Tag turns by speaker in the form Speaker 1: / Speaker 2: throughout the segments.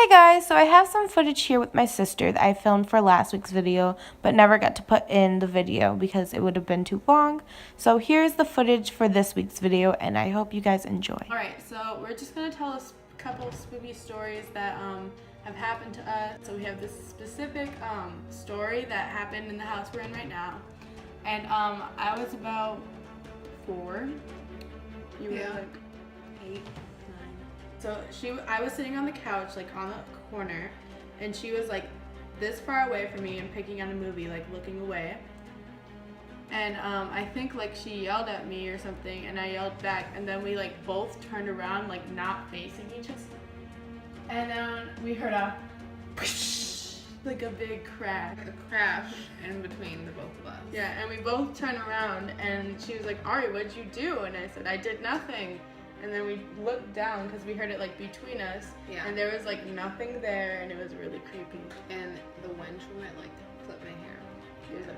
Speaker 1: Guys, so I have some footage here with my sister that I filmed for last week's video but never got to put in the video because it would have been too long. So here's the footage for this week's video and I hope you guys enjoy.
Speaker 2: Alright, so we're just going to tell a couple of spooky stories that have happened to us. So we have this specific story that happened in the house we're in right now. And I was about 4. You were like 8, 9. So I was sitting on the couch, like on the corner, and she was like this far away from me and picking on a movie, like looking away. And I think like she yelled at me or something, and I yelled back, and then we like both turned around, like not facing each other. And then we heard a like a big crash.
Speaker 3: A crash in between the both of us.
Speaker 2: Yeah, and we both turned around, and she was like, "Ari, what'd you do?" And I said, "I did nothing." And then we looked down because we heard it like between us, and there was like nothing there, and it was really creepy.
Speaker 3: And the wind from it like flipped my hair. It was like,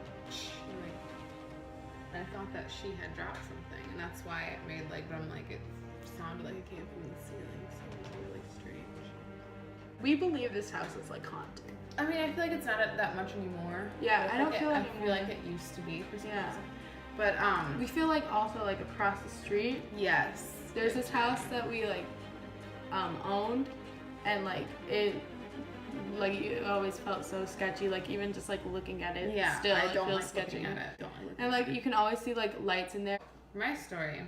Speaker 3: and I thought that she had dropped something, and that's why it made like, but I'm like, it sounded like it came from the ceiling, so it was really strange.
Speaker 2: We believe this house is like haunted.
Speaker 3: I mean, I feel like it's not that much anymore.
Speaker 2: Yeah, I don't feel
Speaker 3: I feel like it used to be for some reason. But
Speaker 2: we feel like also like across the street.
Speaker 3: Yes.
Speaker 2: There's this house that we like owned, and like it always felt so sketchy, like even just like looking at it, still
Speaker 3: I don't
Speaker 2: it feels
Speaker 3: like
Speaker 2: sketchy.
Speaker 3: looking at it. Don't like
Speaker 2: and like you can always see like lights in there.
Speaker 3: My story,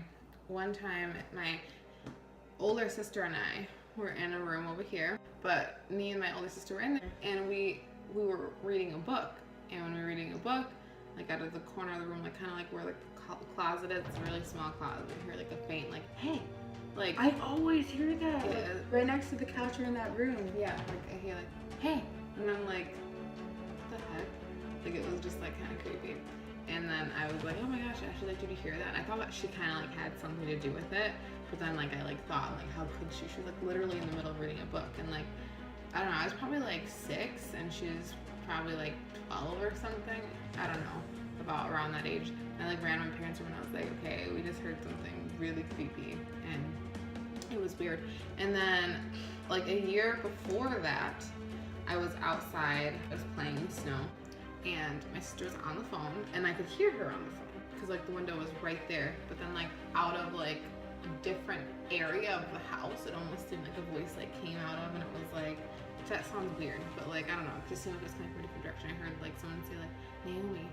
Speaker 3: one time my older sister and I were in a room over here, but me and my older sister were in there, and we were reading a book, and when we were reading a book, like out of the corner of the room, like kind of like where like the closet is, it's a really small closet, we hear like a faint like, hey, like
Speaker 2: I always hear that,
Speaker 3: yeah,
Speaker 2: like, right next to the couch or in that room.
Speaker 3: Yeah, like I hear like, hey, and I'm like, what the heck? Like it was just like kind of creepy. And then I was like, oh my gosh, Ashley, like, did you hear that? And I thought that she kind of like had something to do with it, but then like I like thought like, how could she? She was like literally in the middle of reading a book, and like, I don't know, I was probably like 6 and she was probably like 12 or something. I don't know, about around that age. And I like ran my parents' room and I was like, okay, we just heard something really creepy, and it was weird. And then like a year before that, I was outside, I was playing in snow, and my sister was on the phone, and I could hear her on the phone because like the window was right there, but then like out of like a different area of the house, it almost seemed like a voice like came out of, and it was like, that sounds weird, but like I don't know, it just seemed like it was coming from a different direction. I heard like someone say like, Naomi.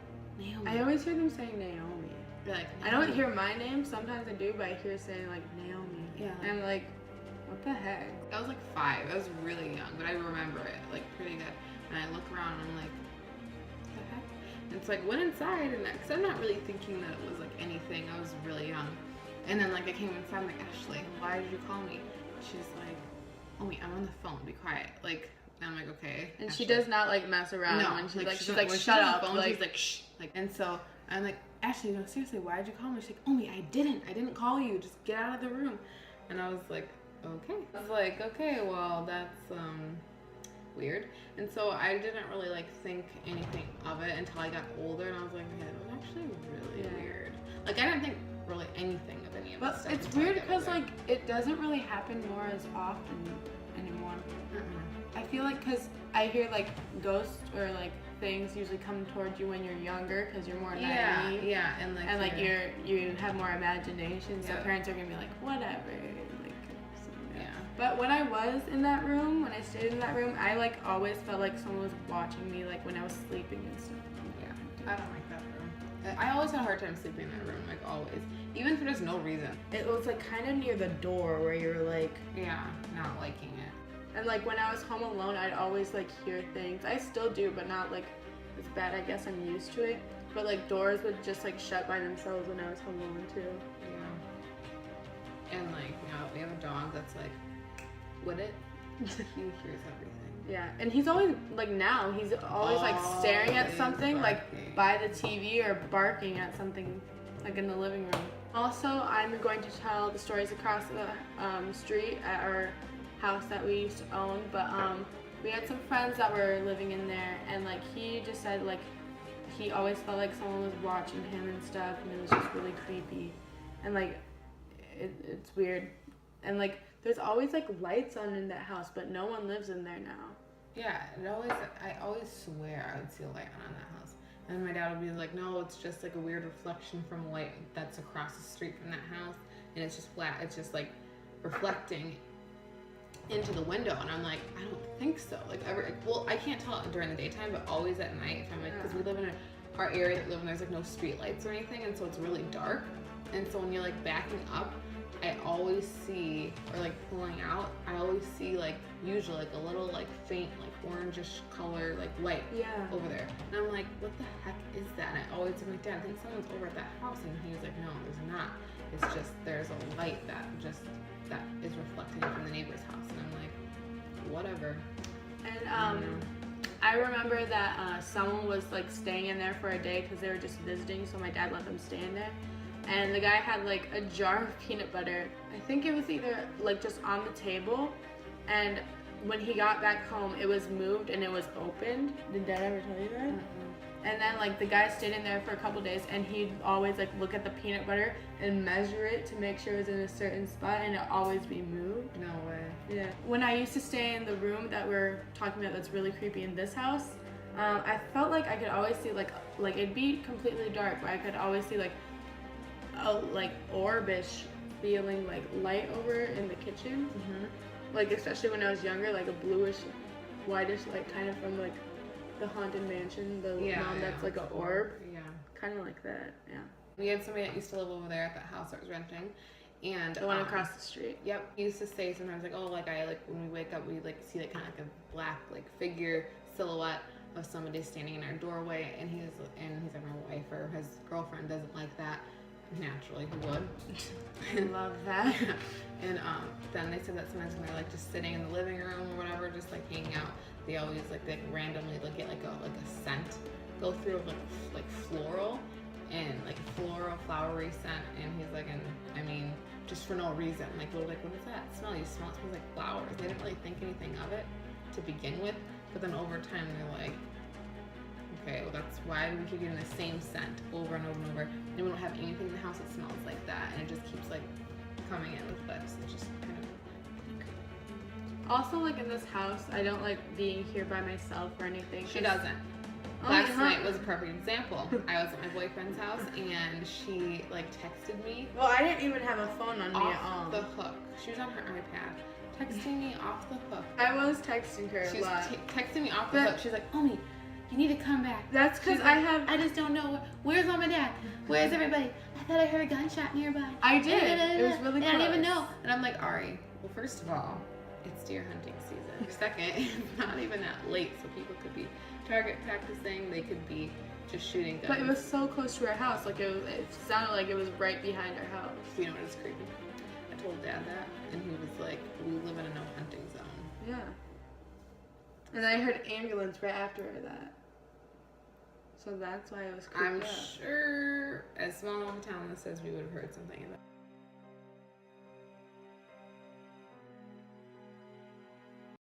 Speaker 2: I always hear them saying Naomi.
Speaker 3: Like, Naomi.
Speaker 2: I don't hear my name, sometimes I do, but I hear saying like Naomi.
Speaker 3: Yeah.
Speaker 2: And I'm like, what the heck?
Speaker 3: I was like 5, I was really young, but I remember it like pretty good. And I look around and I'm like, what the heck? And so I went inside, and because I'm not really thinking that it was like anything, I was really young. And then like I came inside, I'm like, Ashley, why did you call me? She's like, oh wait, I'm on the phone, be quiet. Like, and I'm like, okay.
Speaker 2: And
Speaker 3: Ashley.
Speaker 2: she does not like mess around.
Speaker 3: No,
Speaker 2: when she's
Speaker 3: like
Speaker 2: like
Speaker 3: when
Speaker 2: shut
Speaker 3: she's on
Speaker 2: up.
Speaker 3: the phone,
Speaker 2: Like,
Speaker 3: she's like, shh. Like, and so I'm like, Ashley, no, seriously, why did you call me? She's like, Omi, I didn't call you. Just get out of the room. And I was like, okay. I was like, okay, well, that's weird. And so I didn't really like think anything of it until I got older, and I was like, yeah, it was actually really weird. Like I didn't think really anything of any of this stuff.
Speaker 2: It's weird because like it doesn't really happen more as often anymore. I feel like because I hear like ghosts or like things usually come towards you when you're younger because you're more naive.
Speaker 3: Yeah, and like
Speaker 2: you have more imagination, so parents are gonna be like whatever. But when I was in that room, when I stayed in that room, I like always felt like someone was watching me like when I was sleeping and stuff.
Speaker 3: Yeah, I don't like that room. I always had a hard time sleeping in that room, like always, even for just no reason.
Speaker 2: It was like kind of near the door where you're like,
Speaker 3: not liking it.
Speaker 2: And like when I was home alone, I'd always like hear things. I still do, but not like as bad. I guess I'm used to it. But like doors would just like shut by themselves when I was home alone too.
Speaker 3: Yeah. And like, we have a dog that's like, would it? He hears everything.
Speaker 2: Yeah, and he's always like now he's always like staring at something like by the TV or barking at something like in the living room. Also, I'm going to tell the stories across the street at our house that we used to own, but we had some friends that were living in there, and like he just said like he always felt like someone was watching him and stuff, and it was just really creepy, and like it's weird. And like there's always like lights on in that house, but no one lives in there now.
Speaker 3: Yeah, I always swear I would see a light on that house. And my dad would be like, no, it's just like a weird reflection from a light that's across the street from that house. And it's just flat. It's just like reflecting into the window. And I'm like, I don't think so. Like, well, I can't tell it during the daytime, but always at night. If I'm like, because we live in our area that we live in, there's like no street lights or anything. And so it's really dark. And so when you're like backing up, I always see, or like pulling out, I always see like usually like a little like faint like orangish color like light over there. And I'm like, what the heck is that? And I always am like, Dad, I think someone's over at that house. And he was like, no, there's not. It's just there's a light that is reflecting from the neighbor's house. And I'm like, whatever.
Speaker 2: And I remember that someone was like staying in there for a day because they were just visiting, so my dad let them stay in there. And the guy had like a jar of peanut butter. I think it was either like just on the table, and when he got back home, it was moved and it was opened. Did Dad ever tell you that? Mm-hmm. And then like the guy stayed in there for a couple days, and he'd always like look at the peanut butter and measure it to make sure it was in a certain spot, and it always be moved.
Speaker 3: No way.
Speaker 2: Yeah. When I used to stay in the room that we're talking about that's really creepy in this house, I felt like I could always see like it'd be completely dark, but I could always see like a like orbish feeling like light over in the kitchen. Mm-hmm. Like especially when I was younger, like a bluish, whitish light kind of from like the haunted mansion, the one that's like an orb.
Speaker 3: Yeah.
Speaker 2: Kind of like that. Yeah.
Speaker 3: We had somebody that used to live over there at that house I was renting. And
Speaker 2: the one across the street.
Speaker 3: Yep. He used to say sometimes like, oh, like I like when we wake up we like see like kind of like a black like figure silhouette of somebody standing in our doorway, and he's like, my wife or his girlfriend doesn't like that. Naturally, he would.
Speaker 2: I love that.
Speaker 3: And then they said that sometimes when they're like just sitting in the living room or whatever, just like hanging out, they always like they randomly like get like a scent go through of like floral and like a flowery scent. And he's like, and I mean, just for no reason, like we're like, what is that smell? You smell? It smells like flowers. They didn't really think anything of it to begin with, but then over time they're like, okay, well that's why we keep getting the same scent over and over and over, and we don't have anything in the house that smells like that, and it just keeps like coming in with lips. It's just kind of creepy.
Speaker 2: Also, like in this house, I don't like being here by myself or anything.
Speaker 3: She doesn't. Last night was a perfect example. I was at my boyfriend's house and she like texted me.
Speaker 2: Well, I didn't even have a phone on me at all.
Speaker 3: Off the hook. She was on her iPad, texting me off the hook.
Speaker 2: I was texting her
Speaker 3: She
Speaker 2: a
Speaker 3: was
Speaker 2: lot.
Speaker 3: texting me off the hook. She's like, Omi, you need to come back.
Speaker 2: That's because
Speaker 3: I just don't know. Where's mom and dad? Where's everybody? I thought I heard a gunshot nearby.
Speaker 2: I did. It was really close.
Speaker 3: I didn't even know. And I'm like, Ari, well, first of all, it's deer hunting season. Second, it's not even that late, so people could be target practicing. They could be just shooting guns.
Speaker 2: But it was so close to our house. Like it sounded like it was right behind our house.
Speaker 3: You know what is creepy? I told Dad that, and he was like, we live in a no hunting zone.
Speaker 2: Yeah. And I heard ambulance right after that. So that's why it was creepy.
Speaker 3: I'm sure, as small of a town this is, we would have heard something of that.